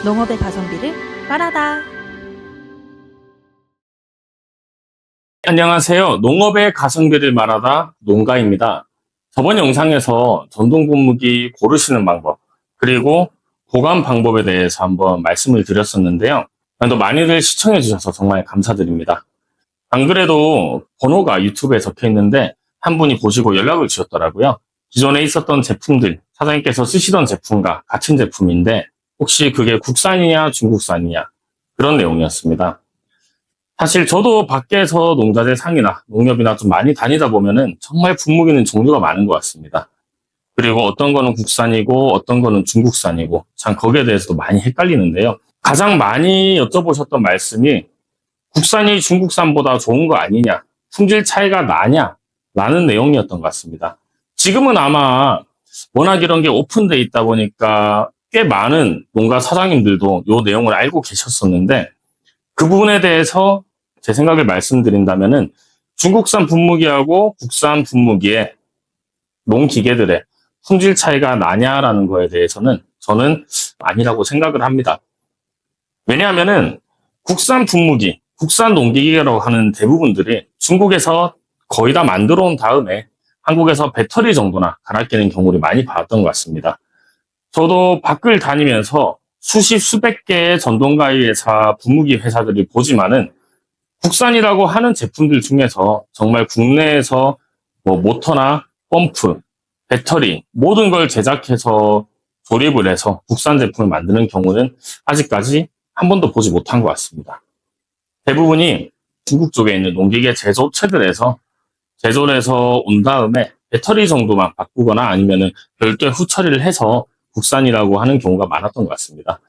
농업의 가성비를 말하다. 안녕하세요. 농업의 가성비를 말하다 농가입니다. 저번 영상에서 전동 분무기 고르시는 방법, 그리고 보관 방법에 대해서 한번 말씀을 드렸었는데요. 또 많이들 시청해 주셔서 정말 감사드립니다. 안 그래도 번호가 유튜브에 적혀 있는데 한 분이 보시고 연락을 주셨더라고요. 기존에 있었던 제품들, 사장님께서 쓰시던 제품과 같은 제품인데 혹시 그게 국산이냐 중국산이냐 그런 내용이었습니다. 사실 저도 밖에서 농자재 상이나 농협이나 좀 많이 다니다 보면은 정말 분무기는 종류가 많은 것 같습니다. 그리고 어떤 거는 국산이고 어떤 거는 중국산이고 참 거기에 대해서도 많이 헷갈리는데요. 가장 많이 여쭤보셨던 말씀이 국산이 중국산보다 좋은 거 아니냐, 품질 차이가 나냐 라는 내용이었던 것 같습니다. 지금은 아마 워낙 이런 게 오픈돼 있다 보니까 꽤 많은 농가 사장님들도 이 내용을 알고 계셨었는데 그 부분에 대해서 제 생각을 말씀드린다면은 중국산 분무기하고 국산 분무기의 농기계들의 품질 차이가 나냐라는 거에 대해서는 저는 아니라고 생각을 합니다. 왜냐하면은 국산 분무기, 국산 농기계라고 하는 대부분들이 중국에서 거의 다 만들어 온 다음에 한국에서 배터리 정도나 갈아 끼는 경우를 많이 봤던 것 같습니다. 저도 밖을 다니면서 수십 수백 개의 전동가위 회사, 분무기 회사들이 보지만은 국산이라고 하는 제품들 중에서 정말 국내에서 뭐 모터나 펌프, 배터리 모든 걸 제작해서 조립을 해서 국산 제품을 만드는 경우는 아직까지 한 번도 보지 못한 것 같습니다. 대부분이 중국 쪽에 있는 농기계 제조업체들에서 제조를 해서 온 다음에 배터리 정도만 바꾸거나 아니면은 별도의 후처리를 해서 국산이라고 하는 경우가 많았던 것 같습니다.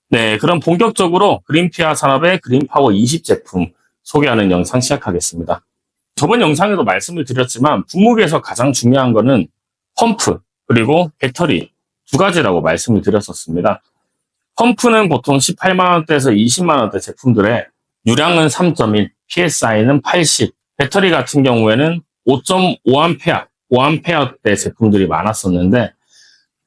네, 그럼 본격적으로 그린피아 산업의 그린파워 20 제품 소개하는 영상 시작하겠습니다. 저번 영상에도 말씀을 드렸지만 분무기에서 가장 중요한 거는 펌프 그리고 배터리 두 가지라고 말씀을 드렸었습니다. 펌프는 보통 18만 원대에서 20만 원대 제품들의 유량은 3.1, PSI는 80, 배터리 같은 경우에는 5.5A, 5A대 제품들이 많았었는데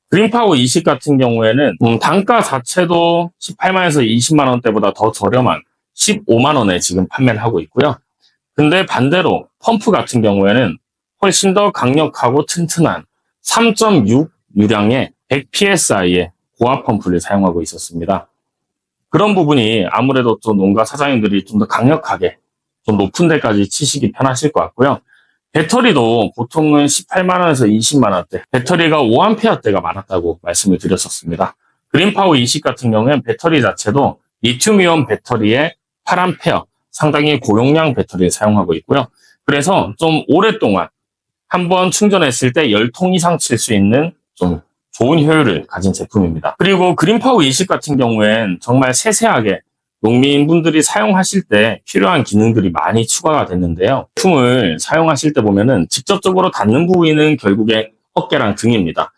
그린파워 20 같은 경우에는 단가 자체도 18만에서 20만 원대보다 더 저렴한 15만 원에 지금 판매를 하고 있고요. 근데 반대로 펌프 같은 경우에는 훨씬 더 강력하고 튼튼한 3.6 유량의 100psi의 고압 펌프를 사용하고 있었습니다. 그런 부분이 아무래도 또 농가 사장님들이 좀 더 강력하게 좀 높은 데까지 치시기 편하실 것 같고요. 배터리도 보통은 18만 원에서 20만 원대, 배터리가 5A대가 많았다고 말씀을 드렸었습니다. 그린파워 20 같은 경우에는 배터리 자체도 리튬이온 배터리에 8A, 상당히 고용량 배터리를 사용하고 있고요. 그래서 좀 오랫동안 한번 충전했을 때 10통 이상 칠 수 있는 좀 좋은 효율을 가진 제품입니다. 그리고 그린파워 20 같은 경우엔 정말 세세하게 농민분들이 사용하실 때 필요한 기능들이 많이 추가가 됐는데요. 제품을 사용하실 때 보면은 직접적으로 닿는 부위는 결국에 어깨랑 등입니다.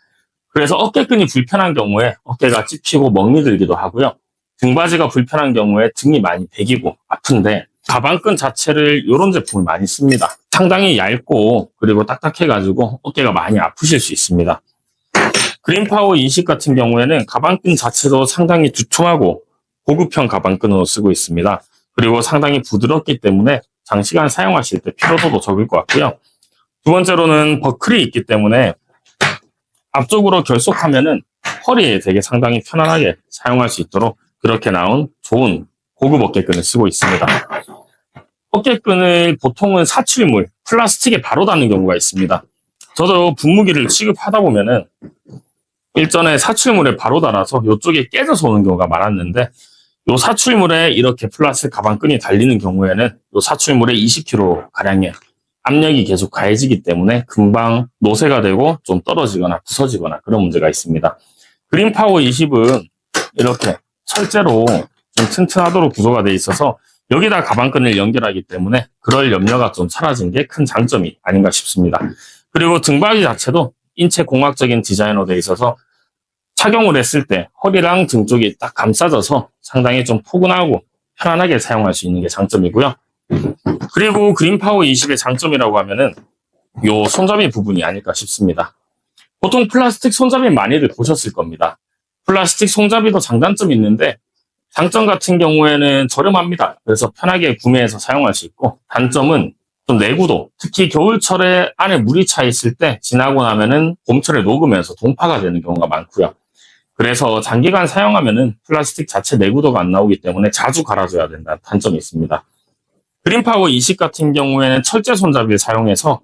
그래서 어깨끈이 불편한 경우에 어깨가 찝히고 멍이 들기도 하고요. 등받이가 불편한 경우에 등이 많이 베기고 아픈데 가방끈 자체를 이런 제품을 많이 씁니다. 상당히 얇고 그리고 딱딱해가지고 어깨가 많이 아프실 수 있습니다. 그린파워 20 같은 경우에는 가방끈 자체도 상당히 두툼하고 고급형 가방끈으로 쓰고 있습니다. 그리고 상당히 부드럽기 때문에 장시간 사용하실 때 피로도도 적을 것 같고요. 두 번째로는 버클이 있기 때문에 앞쪽으로 결속하면은 허리에 되게 상당히 편안하게 사용할 수 있도록 그렇게 나온 좋은 고급 어깨끈을 쓰고 있습니다. 어깨끈을 보통은 사출물, 플라스틱에 바로 닿는 경우가 있습니다. 저도 분무기를 취급하다 보면은 일전에 사출물에 바로 닿아서 이쪽에 깨져서 오는 경우가 많았는데 이 사출물에 이렇게 플라스틱 가방끈이 달리는 경우에는 이 사출물에 20kg 가량의 압력이 계속 가해지기 때문에 금방 노쇠가 되고 좀 떨어지거나 부서지거나 그런 문제가 있습니다. 그린파워 20은 이렇게 철제로 좀 튼튼하도록 구조가 되어 있어서 여기다 가방끈을 연결하기 때문에 그럴 염려가 좀 사라진 게 큰 장점이 아닌가 싶습니다. 그리고 등받이 자체도 인체 공학적인 디자인으로 되어 있어서 착용을 했을 때 허리랑 등 쪽이 딱 감싸져서 상당히 좀 포근하고 편안하게 사용할 수 있는 게 장점이고요. 그리고 그린파워 20의 장점이라고 하면은 요 손잡이 부분이 아닐까 싶습니다. 보통 플라스틱 손잡이 많이들 보셨을 겁니다. 플라스틱 손잡이도 장단점이 있는데 장점 같은 경우에는 저렴합니다. 그래서 편하게 구매해서 사용할 수 있고, 단점은 좀 내구도, 특히 겨울철에 안에 물이 차 있을 때 지나고 나면은 봄철에 녹으면서 동파가 되는 경우가 많고요. 그래서 장기간 사용하면은 플라스틱 자체 내구도가 안 나오기 때문에 자주 갈아줘야 된다는 단점이 있습니다. 그린파워 20 같은 경우에는 철제 손잡이를 사용해서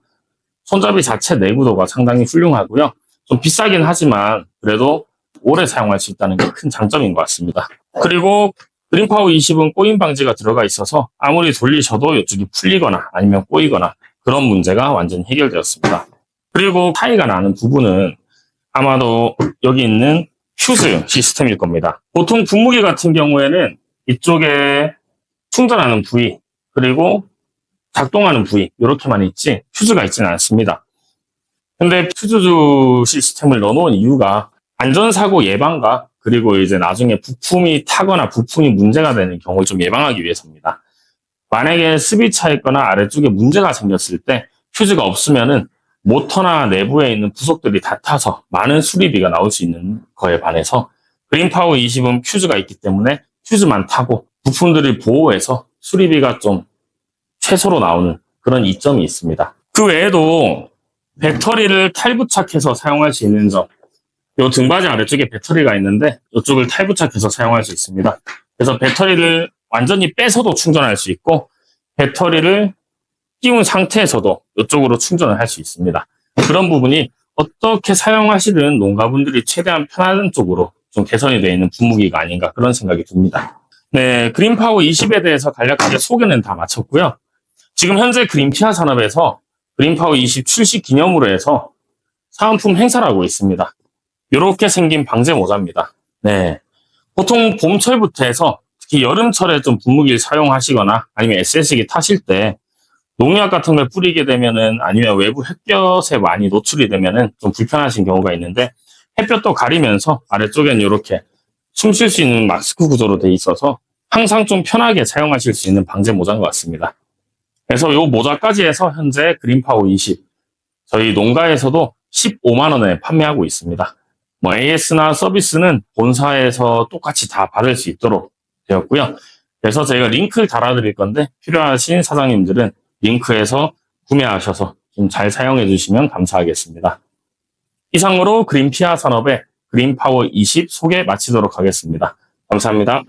손잡이 자체 내구도가 상당히 훌륭하고요. 좀 비싸긴 하지만 그래도 오래 사용할 수 있다는 게 큰 장점인 것 같습니다. 그리고 그린파워 20은 꼬임 방지가 들어가 있어서 아무리 돌리셔도 이쪽이 풀리거나 아니면 꼬이거나 그런 문제가 완전히 해결되었습니다. 그리고 차이가 나는 부분은 아마도 여기 있는 휴즈 시스템일 겁니다. 보통 분무기 같은 경우에는 이쪽에 충전하는 부위 그리고 작동하는 부위 이렇게만 있지 휴즈가 있지는 않습니다. 근데 휴즈 시스템을 넣어놓은 이유가 안전사고 예방과 그리고 이제 나중에 부품이 타거나 부품이 문제가 되는 경우를 좀 예방하기 위해서입니다. 만약에 습이 차 있거나 아래쪽에 문제가 생겼을 때 휴즈가 없으면은 모터나 내부에 있는 부속들이 다 타서 많은 수리비가 나올 수 있는 거에 반해서 그린파워 20은 휴즈가 있기 때문에 휴즈만 타고 부품들을 보호해서 수리비가 좀 최소로 나오는 그런 이점이 있습니다. 그 외에도 배터리를 탈부착해서 사용할 수 있는 점, 이 등받이 아래쪽에 배터리가 있는데 이쪽을 탈부착해서 사용할 수 있습니다. 그래서 배터리를 완전히 빼서도 충전할 수 있고 배터리를 끼운 상태에서도 이쪽으로 충전을 할 수 있습니다. 그런 부분이 어떻게 사용하시든 농가분들이 최대한 편한 쪽으로 좀 개선이 되어 있는 분무기가 아닌가 그런 생각이 듭니다. 네, 그린파워 20에 대해서 간략하게 소개는 다 마쳤고요. 지금 현재 그린피아 산업에서 그린파워 20 출시 기념으로 해서 사은품 행사를 하고 있습니다. 이렇게 생긴 방제 모자입니다. 네. 보통 봄철부터 해서 특히 여름철에 좀 분무기를 사용하시거나 아니면 SS기 타실 때 농약 같은 걸 뿌리게 되면은 아니면 외부 햇볕에 많이 노출이 되면은 좀 불편하신 경우가 있는데 햇볕도 가리면서 아래쪽에는 이렇게 숨 쉴 수 있는 마스크 구조로 되어 있어서 항상 좀 편하게 사용하실 수 있는 방제 모자인 것 같습니다. 그래서 이 모자까지 해서 현재 그린파워 20 저희 농가에서도 15만 원에 판매하고 있습니다. 뭐 AS나 서비스는 본사에서 똑같이 다 받을 수 있도록 되었고요. 그래서 저희가 링크를 달아드릴 건데 필요하신 사장님들은 링크에서 구매하셔서 좀 잘 사용해 주시면 감사하겠습니다. 이상으로 그린피아 산업의 그린파워 20 소개 마치도록 하겠습니다. 감사합니다.